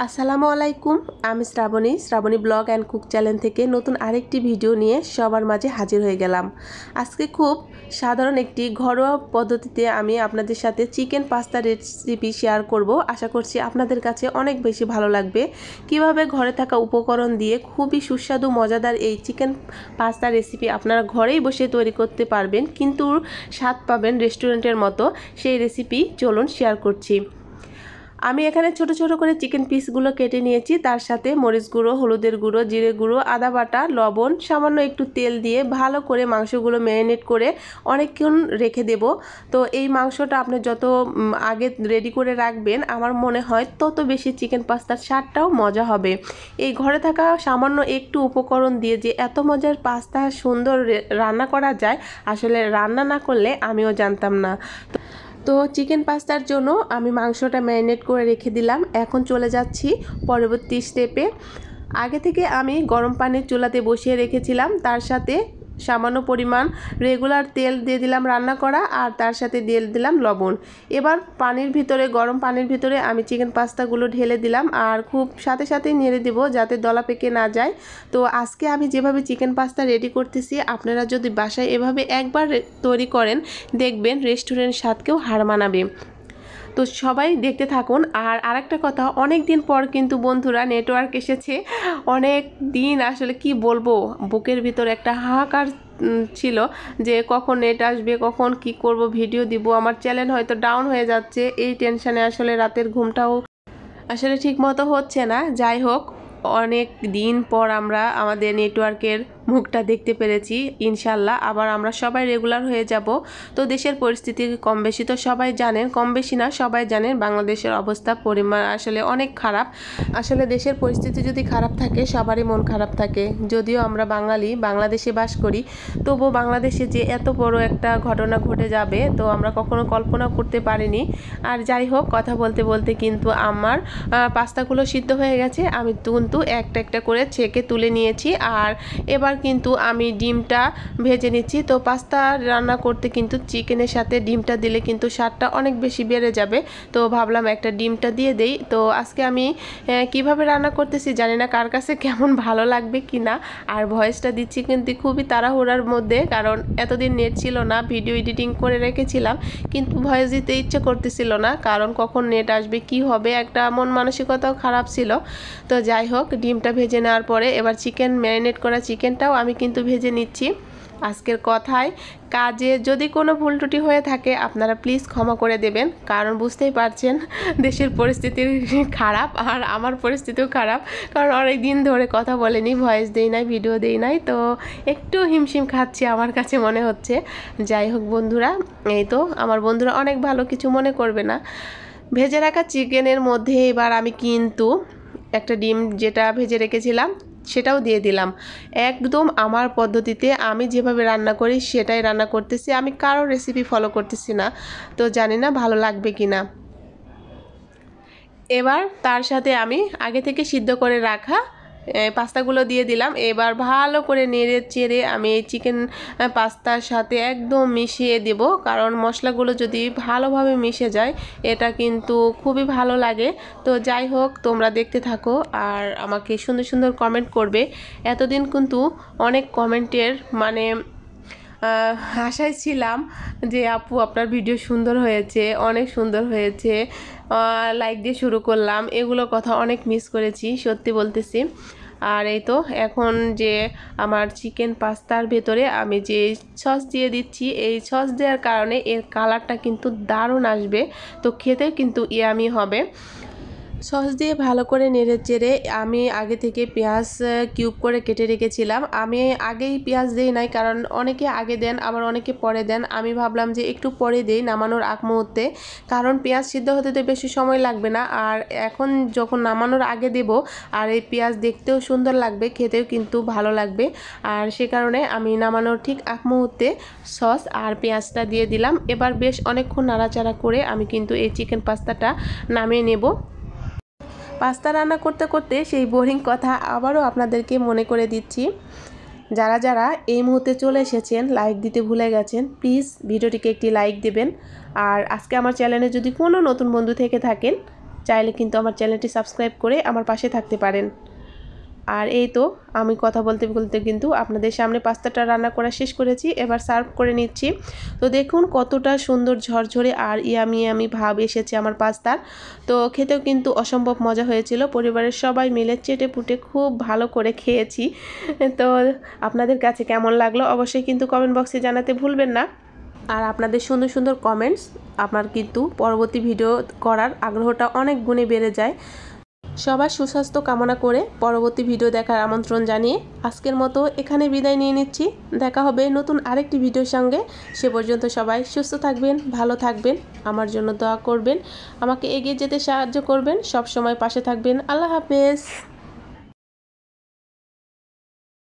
আসসালামু আলাইকুম, আমি Srabani blog and cook channel থেকে নতুন আরেকটি ভিডিও নিয়ে সবার মাঝে হাজির হয়ে গেলাম। আজকে খুব সাধারণ একটি ঘরোয়া পদ্ধতিতে আমি আপনাদের সাথে চিকেন পাস্তা রেসিপি শেয়ার করব। আশা করছি আপনাদের কাছে অনেক বেশি ভালো লাগবে। কিভাবে ঘরে থাকা উপকরণ দিয়ে খুবই সুস্বাদু মজাদার এই চিকেন পাস্তা রেসিপি আপনারা ঘরেই বসে তৈরি করতে পারবেন, কিন্তু স্বাদ পাবেন রেস্টুরেন্টের মতো। সেই রেসিপি চলুন শেয়ার করছি। আমি এখানে ছোট ছোট করে চিকেন পিসগুলো কেটে নিয়েছি। তার সাথে মরিচ গুঁড়ো, হলুদের গুঁড়ো, জিরে গুঁড়ো, আদা বাটা, লবণ, সামান্য একটু তেল দিয়ে ভালো করে মাংসগুলো ম্যারিনেট করে অনেকক্ষণ রেখে দেব। তো এই মাংসটা আপনি যত আগে রেডি করে রাখবেন, আমার মনে হয় তত বেশি চিকেন পাস্তার স্বাদটাও মজা হবে। এই ঘরে থাকা সামান্য একটু উপকরণ দিয়ে যে এত মজার পাস্তা সুন্দর রান্না করা যায়, আসলে রান্না না করলে আমিও জানতাম না। তো চিকেন পাস্তার জন্য আমি মাংসটা ম্যারিনেট করে রেখে দিলাম। এখন চলে যাচ্ছি পরবর্তী স্টেপে। আগে থেকে আমি গরম পানির চুলাতে বসিয়ে রেখেছিলাম, তার সাথে সামান্য পরিমাণ রেগুলার তেল দিয়ে দিলাম রান্না করা, আর তার সাথে দিয়ে দিলাম লবণ। এবার গরম পানির ভিতরে আমি চিকেন পাস্তাগুলো ঢেলে দিলাম, আর খুব সাথে সাথে নেড়ে দেব যাতে দলা পেকে না যায়। তো আজকে আমি যেভাবে চিকেন পাস্তা রেডি করতেছি, আপনারা যদি বাসায় এভাবে একবার তৈরি করেন, দেখবেন রেস্টুরেন্ট স্বাদকেও হার মানাবে। তো সবাই দেখতে থাকুন। আর আরেকটা কথা, অনেক দিন পর কিন্তু বন্ধুরা নেটওয়ার্ক এসেছে। অনেক দিন আসলে কি বলবো, বুকের ভিতর একটা হাহাকার ছিল যে কখন নেট আসবে, কখন কি করব, ভিডিও দিব, আমার চ্যানেল হয়তো ডাউন হয়ে যাচ্ছে। এই টেনশানে আসলে রাতের ঘুমটাও আসলে ঠিক মতো হচ্ছে না। যাই হোক, অনেক দিন পর আমরা আমাদের নেটওয়ার্কের মুখটা দেখতে পেরেছি। ইনশাল্লাহ আবার আমরা সবাই রেগুলার হয়ে যাব। তো দেশের পরিস্থিতি কম বেশি তো সবাই জানেন, কম বেশি না সবাই জানেন, বাংলাদেশের অবস্থা পরিমাণ আসলে অনেক খারাপ। আসলে দেশের পরিস্থিতি যদি খারাপ থাকে, সবারই মন খারাপ থাকে। যদিও আমরা বাঙালি, বাংলাদেশে বাস করি, তবুও বাংলাদেশে যে এত বড় একটা ঘটনা ঘটে যাবে তো আমরা কখনো কল্পনা করতে পারিনি। আর যাই হোক, কথা বলতে বলতে কিন্তু আমার পাস্তাগুলো সিদ্ধ হয়ে গেছে। আমি কিন্তু একটা একটা করে ছেঁকে তুলে নিয়েছি। আর এবার কিন্তু আমি ডিমটা ভেজে নিচ্ছি। তো পাস্তা রান্না করতে কিন্তু চিকেনের সাথে ডিমটা দিলে কিন্তু স্বাদটা অনেক বেশি বেড়ে যাবে। তো ভাবলাম একটা ডিমটা দিয়ে দেই। তো আজকে আমি কিভাবে রান্না করতেছি জানি না কার কাছে কেমন ভালো লাগবে কি না। আর ভয়েসটা দিচ্ছি কিন্তু খুবই তাড়াহুড়ার মধ্যে, কারণ এতদিন নেট ছিল না, ভিডিও এডিটিং করে রেখেছিলাম, কিন্তু ভয়েস দিতে ইচ্ছে করতেছিল না, কারণ কখন নেট আসবে, কি হবে, একটা মন মানসিকতাও খারাপ ছিল। তো যাই হোক, ডিমটা ভেজে নেওয়ার পরে এবার ম্যারিনেট করা চিকেনটাও আমি কিন্তু ভেজে নিচ্ছি। আজকের কথায় কাজে যদি কোনো ভুল ত্রুটি হয়ে থাকে, আপনারা প্লিজ ক্ষমা করে দেবেন, কারণ বুঝতেই পারছেন দেশের পরিস্থিতি খারাপ, আর আমার পরিস্থিতিও খারাপ, কারণ অনেক দিন ধরে কথা বলেনি, ভয়েস দেই নাই, ভিডিও দেই নাই, তো একটু হিমশিম খাচ্ছি আমার কাছে মনে হচ্ছে। যাই হোক বন্ধুরা, এই তো আমার বন্ধুরা অনেক ভালো, কিছু মনে করবে না। ভেজে রাখা চিকেনের মধ্যে এবার আমি কিন্তু একটা ডিম যেটা ভেজে রেখেছিলাম সেটাও দিয়ে দিলাম। একদম আমার পদ্ধতিতে, আমি যেভাবে রান্না করি সেটাই রান্না করতেছি, আমি কারো রেসিপি ফলো করতেছি না। তো জানি না ভালো লাগবে কি না। এবার তার সাথে আমি আগে থেকে সিদ্ধ করে রাখা পাস্তাগুলো দিয়ে দিলাম। এবার ভালো করে নেড়ে চেড়ে আমি এই চিকেন পাস্তার সাথে একদম মিশিয়ে দেব, কারণ মশলাগুলো যদি ভালোভাবে মিশে যায় এটা কিন্তু খুবই ভালো লাগে। তো যাই হোক, তোমরা দেখতে থাকো আর আমাকে সুন্দর সুন্দর কমেন্ট করবে। এতদিন কিন্তু অনেক কমেন্টের আশায় ছিলাম যে আপু আপনার ভিডিও সুন্দর হয়েছে, অনেক সুন্দর হয়েছে, লাইক দিয়ে শুরু করলাম, এগুলো কথা অনেক মিস করেছি, সত্যি বলতেছি। আর এই তো এখন যে আমার চিকেন পাস্তার ভেতরে আমি যে সস দিয়ে দিচ্ছি, এই সস দেওয়ার কারণে এর কালারটা কিন্তু দারুণ আসবে, তো খেতে কিন্তু ইয়ামি হবে। সস দিয়ে ভালো করে নেড়ে চেড়ে আমি আগে থেকে পেঁয়াজ কিউব করে কেটে রেখেছিলাম। আমি আগেই পেঁয়াজ দিই নাই, কারণ অনেকে আগে দেন আবার অনেকে পরে দেন। আমি ভাবলাম যে একটু পরে দেই নামানোর আগ মুহূর্তে, কারণ পেঁয়াজ সিদ্ধ হতে তো বেশি সময় লাগবে না। আর এখন যখন নামানোর আগে দেব, আর এই পেঁয়াজ দেখতেও সুন্দর লাগবে, খেতেও কিন্তু ভালো লাগবে। আর সে কারণে আমি নামানোর ঠিক আগ মুহূর্তে সস আর পেঁয়াজটা দিয়ে দিলাম। এবার বেশ অনেকক্ষণ নাড়াচাড়া করে আমি কিন্তু এই চিকেন পাস্তাটা নামিয়ে নেব। পাস্তা রান্না করতে করতে সেই বোরিং কথা আবারও আপনাদেরকে মনে করে দিচ্ছি। যারা যারা এই মুহূর্তে চলে এসেছেন, লাইক দিতে ভুলে গেছেন, প্লিজ ভিডিওটিকে একটি লাইক দেবেন। আর আজকে আমার চ্যানেলে যদি কোনো নতুন বন্ধু থেকে থাকেন, চাইলে কিন্তু আমার চ্যানেলটি সাবস্ক্রাইব করে আমার পাশে থাকতে পারেন। আর এই তো আমি কথা বলতে বলতে কিন্তু আপনাদের সামনে পাস্তাটা রান্না করা শেষ করেছি, এবার সার্ভ করে নিচ্ছি। তো দেখুন কতটা সুন্দর ঝরঝরে আর ইয়ামি ইয়ামি ভাব এসেছে আমার পাস্তার। তো খেতেও কিন্তু অসম্ভব মজা হয়েছিল, পরিবারের সবাই মিলে চেটে পুটে খুব ভালো করে খেয়েছি। তো আপনাদের কাছে কেমন লাগলো অবশ্যই কিন্তু কমেন্ট বক্সে জানাতে ভুলবেন না। আর আপনাদের সুন্দর সুন্দর কমেন্টস আমার কিন্তু পরবর্তী ভিডিও করার আগ্রহটা অনেক গুণে বেড়ে যায়। সবার সুস্বাস্থ্য কামনা করে পরবর্তী ভিডিও দেখার আমন্ত্রণ জানিয়ে আজকের মতো এখানে বিদায় নিয়ে নিচ্ছি। দেখা হবে নতুন আরেকটি ভিডিওর সঙ্গে। সে পর্যন্ত সবাই সুস্থ থাকবেন, ভালো থাকবেন, আমার জন্য দোয়া করবেন, আমাকে এগিয়ে যেতে সাহায্য করবেন, সব সময় পাশে থাকবেন। আল্লাহ হাফেজ।